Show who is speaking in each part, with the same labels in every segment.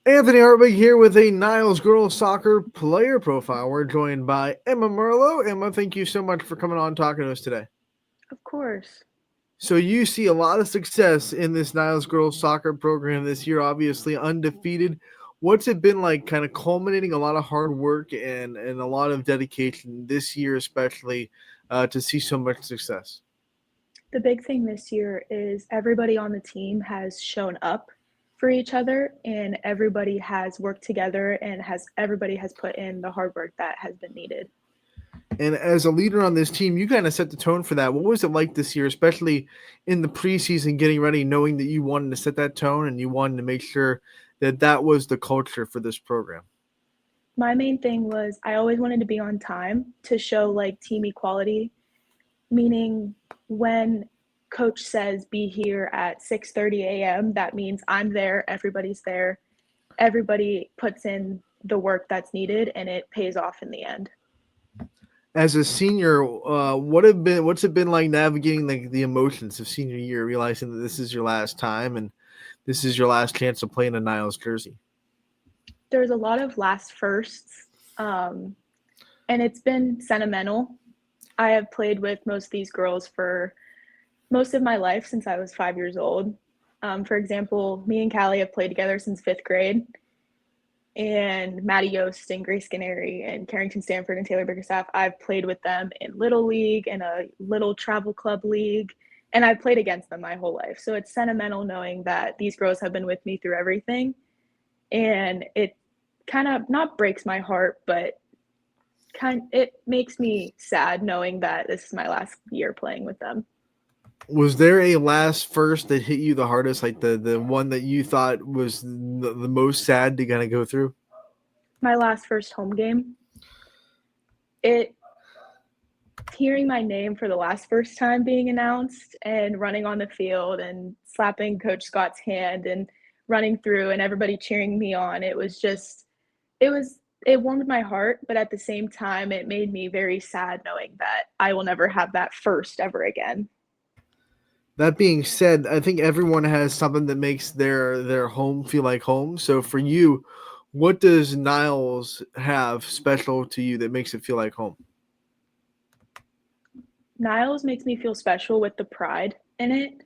Speaker 1: Anthony Hartwig here with a Niles girls soccer player profile. We're joined by Emma Merlo. Emma, thank you so much for coming on and talking to us today.
Speaker 2: Of course.
Speaker 1: So you see a lot of success in this Niles girls soccer program this year, obviously undefeated. What's it been like kind of culminating a lot of hard work and a lot of dedication this year, especially to see so much success?
Speaker 2: The big thing this year is everybody on the team has shown up for each other and everybody has worked together and has everybody has put in the hard work that has been needed.
Speaker 1: And as a leader on this team, you kind of set the tone for that. What was it like this year, especially in the preseason, getting ready, knowing that you wanted to set that tone and you wanted to make sure that that was the culture for this program?
Speaker 2: My main thing was I always wanted to be on time to show like team equality, meaning when coach says be here at 6:30 a.m., that means I'm there, everybody's there. Everybody puts in the work that's needed and it pays off in the end.
Speaker 1: As a senior, what's it been like navigating the emotions of senior year, realizing that this is your last time and this is your last chance to play in a Niles jersey?
Speaker 2: There's a lot of last firsts, um, and it's been sentimental. I have played with most of these girls for most of my life since I was 5 years old. For example, me and Callie have played together since fifth grade, and Maddie Yost and Grace Canary and Carrington Stanford and Taylor Bickerstaff, I've played with them in Little League and a little travel club league, and I've played against them my whole life. So it's sentimental knowing that these girls have been with me through everything, and it kind of not breaks my heart, but it makes me sad knowing that this is my last year playing with them.
Speaker 1: Was there a last first that hit you the hardest, like the one that you thought was the most sad to kind of go through?
Speaker 2: My last first home game, it hearing my name for the last first time being announced and running on the field and slapping Coach Scott's hand and running through and everybody cheering me on. It was just it was it warmed my heart, but at the same time it made me very sad knowing that I will never have that first ever again.
Speaker 1: That being said, I think everyone has something that makes their home feel like home. So for you, what does Niles have special to you that makes it feel like home?
Speaker 2: Niles makes me feel special with the pride in it.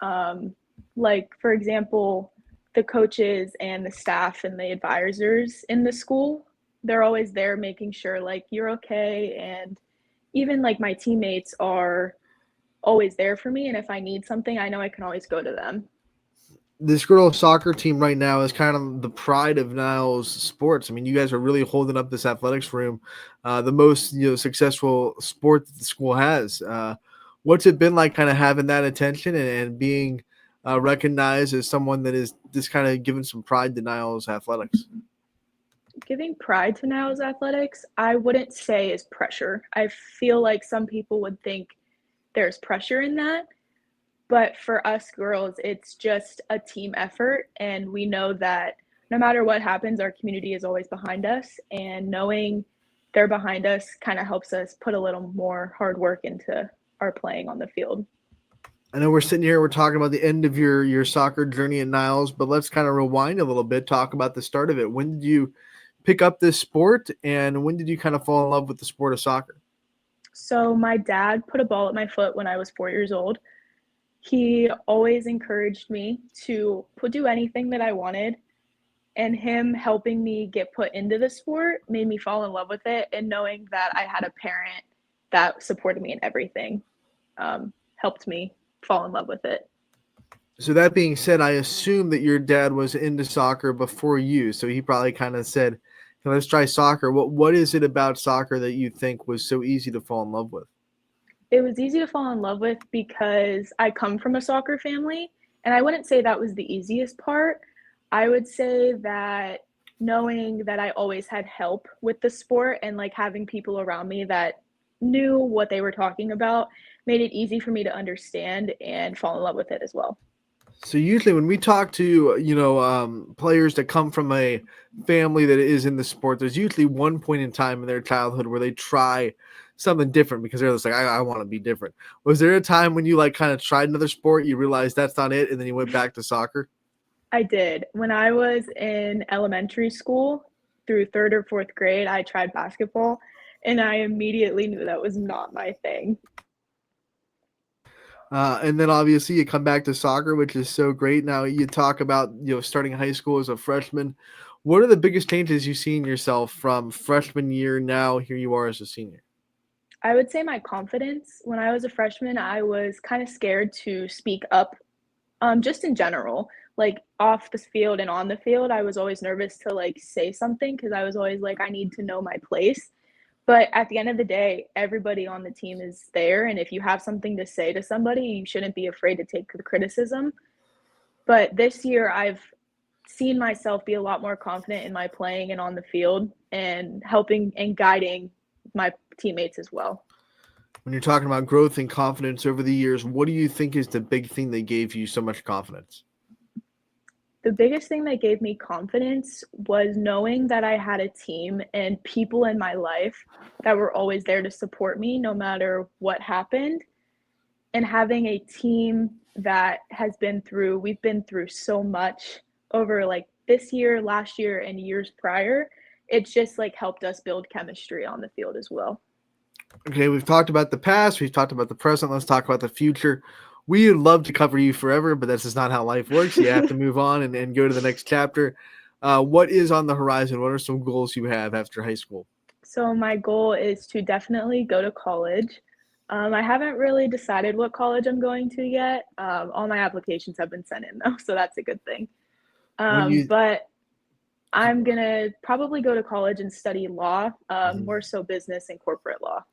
Speaker 2: Um, like, for example, the coaches and the staff and the advisors in the school, they're always there making sure, like, you're okay. And even like my teammates are always there for me. And if I need something, I know I can always go to them.
Speaker 1: This girls soccer team right now is kind of the pride of Niles sports. I mean, you guys are really holding up this athletics room, the most successful sport that the school has. What's it been like, kind of having that attention and being recognized as someone that is just kind of giving some pride to Niles athletics?
Speaker 2: Giving pride to Niles athletics, I wouldn't say is pressure. I feel like some people would think there's pressure in that. But for us girls, it's just a team effort. And we know that no matter what happens, our community is always behind us. And knowing they're behind us kind of helps us put a little more hard work into our playing on the field.
Speaker 1: I know we're sitting here, we're talking about the end of your soccer journey at Niles, but let's kind of rewind a little bit, talk about the start of it. When did you pick up this sport, and when did you kind of fall in love with the sport of soccer?
Speaker 2: So my dad put a ball at my foot when I was 4 years old. He always encouraged me to do anything that I wanted. And him helping me get put into the sport made me fall in love with it. And knowing that I had a parent that supported me in everything helped me fall in love with it.
Speaker 1: So that being said, I assume that your dad was into soccer before you, so he probably kind of said, "Hey, let's try soccer." What is it about soccer that you think was so easy to fall in love with?
Speaker 2: It was easy to fall in love with because I come from a soccer family. And I wouldn't say that was the easiest part. I would say that knowing that I always had help with the sport and like having people around me that knew what they were talking about made it easy for me to understand and fall in love with it as well.
Speaker 1: So usually when we talk to players that come from a family that is in the sport, there's usually one point in time in their childhood where they try something different because they're just like, I want to be different. Was there a time when you like kind of tried another sport, you realized that's not it, and then you went back to soccer?
Speaker 2: I did. When I was in elementary school through third or fourth grade, I tried basketball and I immediately knew that was not my thing.
Speaker 1: And then obviously you come back to soccer, which is so great. Now you talk about starting high school as a freshman. What are the biggest changes you see in yourself from freshman year now here you are as a senior?
Speaker 2: I would say my confidence. When I was a freshman, I was kind of scared to speak up, just in general, like off the field and on the field. I was always nervous to like say something because I was always like, I need to know my place. But at the end of the day, everybody on the team is there. And if you have something to say to somebody, you shouldn't be afraid to take the criticism. But this year, I've seen myself be a lot more confident in my playing and on the field and helping and guiding my teammates as well.
Speaker 1: When you're talking about growth and confidence over the years, what do you think is the big thing that gave you so much confidence?
Speaker 2: The biggest thing that gave me confidence was knowing that I had a team and people in my life that were always there to support me no matter what happened. And having a team that has we've been through so much over like this year, last year, and years prior. It's just like helped us build chemistry on the field as well.
Speaker 1: Okay, we've talked about the past, we've talked about the present. Let's talk about the future. We would love to cover you forever, but that's just not how life works. You have to move on and go to the next chapter. What is on the horizon? What are some goals you have after high school?
Speaker 2: So my goal is to definitely go to college. I haven't really decided what college I'm going to yet. All my applications have been sent in though, so that's a good thing.
Speaker 1: When you
Speaker 2: But I'm gonna probably go to college and study law,
Speaker 1: Mhm.
Speaker 2: more so business and corporate law.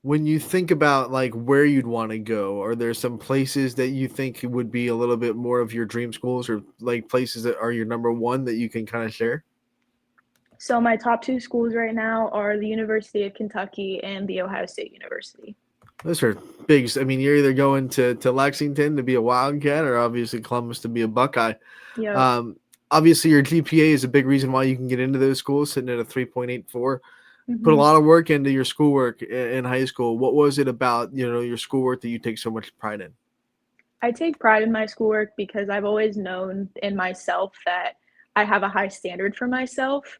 Speaker 1: When you think about like where you'd want to go, are there some places that you think would be a little bit more of your dream schools, or like places that are your number one that you can kind of share?
Speaker 2: So my top two schools right now are the University of Kentucky and the Ohio State University.
Speaker 1: Those are big. I mean, you're either going to Lexington to be a Wildcat, or obviously Columbus to be a Buckeye.
Speaker 2: Yep.
Speaker 1: Um, Obviously, your GPA is a big reason why you can get into those schools, sitting at a 3.84. Put a
Speaker 2: Hmm.
Speaker 1: lot of work into your schoolwork in high school. What was it about your schoolwork that you take so much pride in?
Speaker 2: I take pride in my schoolwork because I've always known in myself that I have a high standard for myself.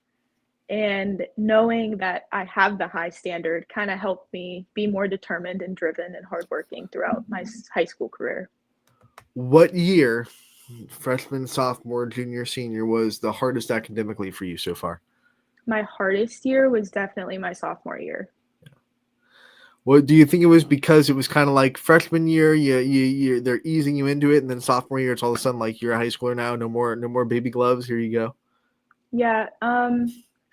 Speaker 2: And knowing that I have the high standard kind of helped me be more determined and driven and hardworking throughout my high school career.
Speaker 1: What year, freshman, sophomore, junior, senior, was the hardest academically for you so far?
Speaker 2: My hardest year was definitely my sophomore year.
Speaker 1: What do you think it was because it was kind of like freshman year, they're easing you into it, and then sophomore year, it's all of a sudden like you're a high schooler now, no more baby gloves. Here you go.
Speaker 2: Yeah,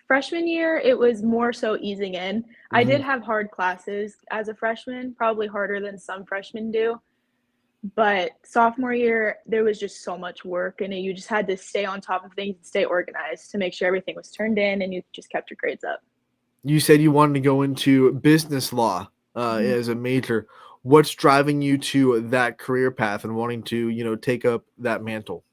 Speaker 2: freshman year, it was more so easing in. I did
Speaker 1: Hmm.
Speaker 2: have hard classes as a freshman, probably harder than some freshmen do. But sophomore year, there was just so much work, and you just had to stay on top of things and stay organized to make sure everything was turned in and you just kept your grades up.
Speaker 1: You said you wanted to go into business law
Speaker 2: Mhm.
Speaker 1: as a major. What's driving you to that career path and wanting to take up that mantle?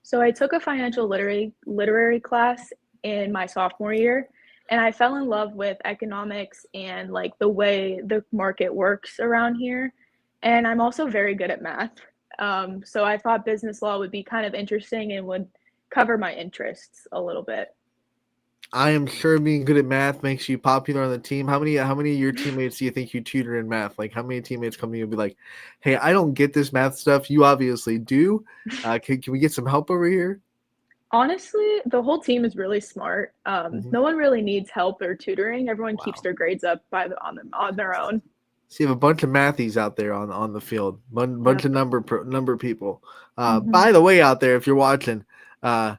Speaker 2: So I took a financial literary class in my sophomore year, and I fell in love with economics and like the way the market works around here. And I'm also very good at math. So I thought business law would be kind of interesting and would cover my interests a little bit.
Speaker 1: I am sure being good at math makes you popular on the team. How many of your teammates do you think you tutor in math? Like how many teammates come to you and be like, "Hey, I don't get this math stuff. You obviously do. Can we get some help over here?"
Speaker 2: Honestly, the whole team is really smart.
Speaker 1: Hmm.
Speaker 2: No one really needs help or tutoring. Everyone keeps
Speaker 1: Wow.
Speaker 2: their grades up on their own.
Speaker 1: So you have a bunch of mathies out there on the field, bunch
Speaker 2: Yep.
Speaker 1: of number people.
Speaker 2: Hmm.
Speaker 1: By the way, out there, if you're watching, uh,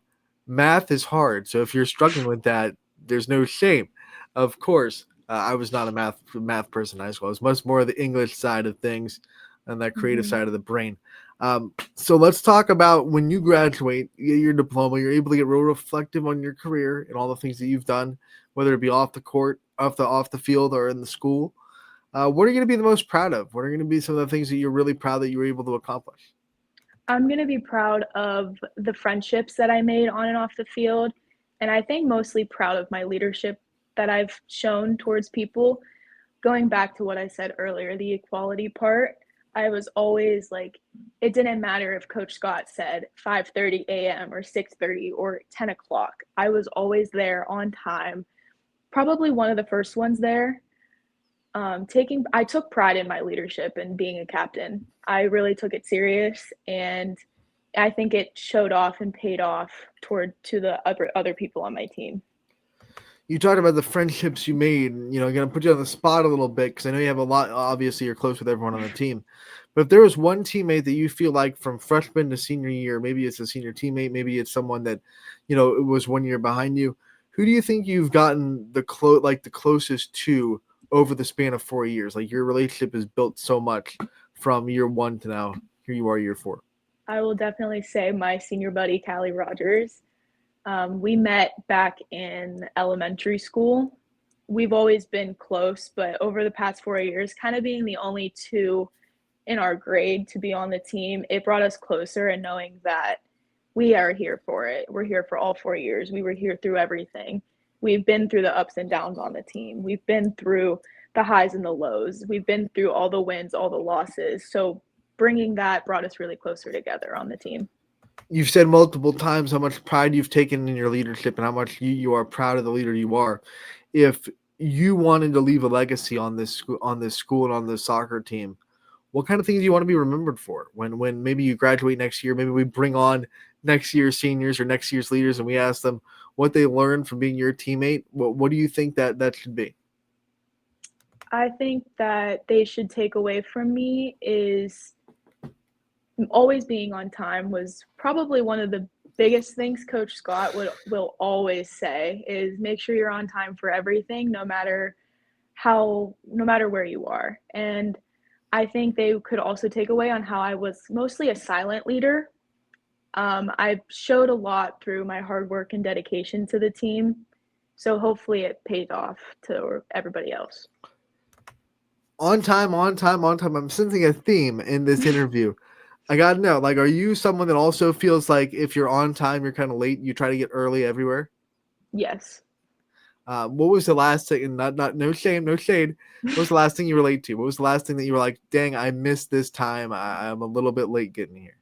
Speaker 1: math is hard. So if you're struggling with that, there's no shame. Of course, I was not a math person in high school. I was much more the English side of things and that creative
Speaker 2: Hmm.
Speaker 1: side of the brain. So let's talk about when you graduate, you get your diploma, you're able to get real reflective on your career and all the things that you've done, whether it be off the court, off the field, or in the school. What are you going to be the most proud of? What are going to be some of the things that you're really proud that you were able to accomplish?
Speaker 2: I'm going to be proud of the friendships that I made on and off the field. And I think mostly proud of my leadership that I've shown towards people. Going back to what I said earlier, the equality part, I was always like, it didn't matter if Coach Scott said 5:30 a.m. or 6:30 or 10 o'clock. I was always there on time. Probably one of the first ones there. I took pride in my leadership and being a captain. I really took it serious, and I think it showed off and paid off to the other people on my team.
Speaker 1: You talked about the friendships you made, and going to put you on the spot a little bit because I know you have a lot. Obviously, you're close with everyone on the team. But if there was one teammate that you feel like from freshman to senior year, maybe it's a senior teammate, maybe it's someone that, it was 1 year behind you. Who do you think you've gotten the closest to over the span of 4 years? Like your relationship is built so much from year one to now. Here you are, year four.
Speaker 2: I will definitely say my senior buddy, Callie Rogers. We met back in elementary school. We've always been close, but over the past 4 years, kind of being the only two in our grade to be on the team, it brought us closer, and knowing that we are here for it. We're here for all 4 years. We were here through everything. We've been through the ups and downs on the team. We've been through the highs and the lows. We've been through all the wins, all the losses. So bringing that brought us really closer together on the team.
Speaker 1: You've said multiple times how much pride you've taken in your leadership and how much you are proud of the leader you are. If you wanted to leave a legacy on this school and on this soccer team, what kind of things do you want to be remembered for? When maybe you graduate next year, maybe we bring on next year's seniors or next year's leaders and we ask them what they learned from being your teammate. What do you think that should be?
Speaker 2: I think that they should take away from me is always being on time was probably one of the biggest things Coach Scott will always say is make sure you're on time for everything, no matter where you are. And I think they could also take away on how I was mostly a silent leader. I showed a lot through my hard work and dedication to the team. So hopefully it pays off to everybody else.
Speaker 1: On time, on time, on time. I'm sensing a theme in this interview. I gotta know, like, are you someone that also feels like if you're on time, you're kind of late, you try to get early everywhere?
Speaker 2: Yes.
Speaker 1: What was the last thing? And not no shame, no shade. What was the last thing you relate to? What was the last thing that you were like, dang, I missed this time. I'm a little bit late getting here.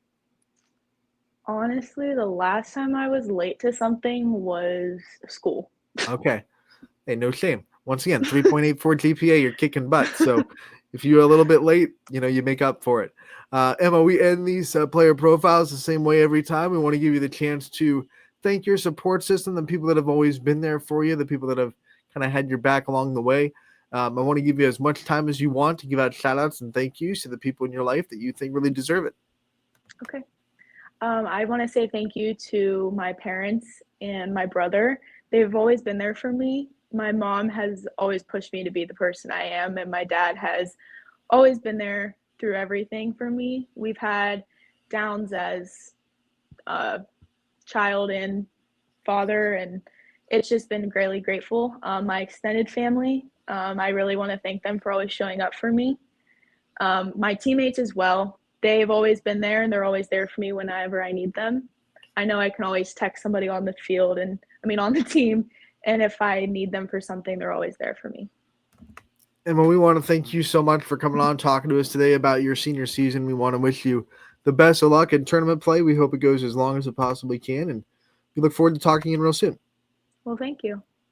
Speaker 2: Honestly, the last time I was late to something was school.
Speaker 1: Okay. Hey, no shame. Once again, 3.84 GPA, you're kicking butt. So if you're a little bit late, you make up for it. Emma, we end these player profiles the same way every time. We want to give you the chance to thank your support system, the people that have always been there for you, the people that have kind of had your back along the way. I want to give you as much time as you want to give out shout outs and thank yous to the people in your life that you think really deserve it.
Speaker 2: Okay. I want to say thank you to my parents and my brother. They've always been there for me. My mom has always pushed me to be the person I am, and my dad has always been there through everything for me. We've had downs as a child and father, and it's just been greatly grateful. My extended family, I really want to thank them for always showing up for me. My teammates as well. They've always been there, and they're always there for me whenever I need them. I know I can always text somebody on the field on the team, and if I need them for something, they're always there for me.
Speaker 1: And we want to thank you so much for coming on, talking to us today about your senior season. We want to wish you the best of luck in tournament play. We hope it goes as long as it possibly can, and we look forward to talking in real soon.
Speaker 2: Well, thank you.